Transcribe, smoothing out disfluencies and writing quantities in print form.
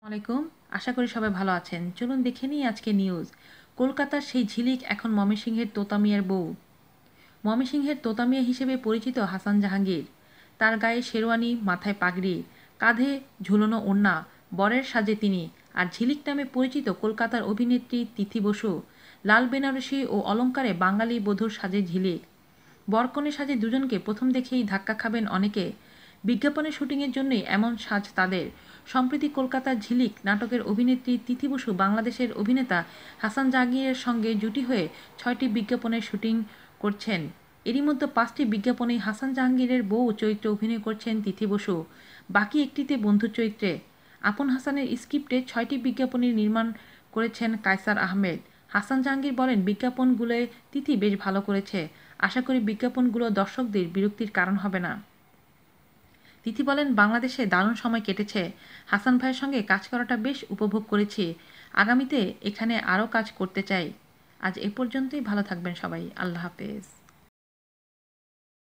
আলাইকুম। আশা করি সবাই ভালো আছেন। চলুন দেখে নিই আজকে নিউজ। কলকাতার সেই ঝিলিক এখন ময়মনসিংহের তোতা মিয়ার বউ। ময়মনসিংহের তোতা মিয়া হিসেবে পরিচিত হাসান জাহাঙ্গীর। তার গায়ে শেরওয়ানি, মাথায় পাগড়ি, কাঁধে ঝুলনো ওড়না, বরের সাজে তিনি। আর ঝিলিক নামে পরিচিত কলকাতার অভিনেত্রী তিথি বসু। লাল বেনারসি ও অলংকারে বাঙালি বধূর সাজে ঝিলিক। বরকনে সাজে দুজনকে প্রথম দেখেই ধাক্কা খাবেন অনেকে। বিজ্ঞাপনের শুটিংয়ের জন্যই এমন সাজ তাদের। সম্প্রতি কলকাতার ঝিলিক নাটকের অভিনেত্রী তিথি বসু বাংলাদেশের অভিনেতা হাসান জাহাঙ্গীরের সঙ্গে জুটি হয়ে 6টি বিজ্ঞাপনের শুটিং করছেন। এরই মধ্যে 5টি বিজ্ঞাপনেই হাসান জাহাঙ্গীরের বউ চরিত্রে অভিনয় করছেন তিথি বসু, বাকি একটিতে বন্ধু চরিত্রে। আপন হাসানের স্ক্রিপ্টে 6টি বিজ্ঞাপনের নির্মাণ করেছেন কায়সার আহমেদ। হাসান জাহাঙ্গীর বলেন, বিজ্ঞাপনগুলোয় তিথি বেশ ভালো করেছে। আশা করি বিজ্ঞাপনগুলো দর্শকদের বিরক্তির কারণ হবে না। তিথি বলেন, বাংলাদেশে দারুণ সময় কেটেছে। হাসান ভাইয়ের সঙ্গে কাজ করাটা বেশ উপভোগ করেছি। আগামীতে এখানে আরও কাজ করতে চাই। আজ এ পর্যন্তই। ভালো থাকবেন সবাই। আল্লাহ হাফেজ।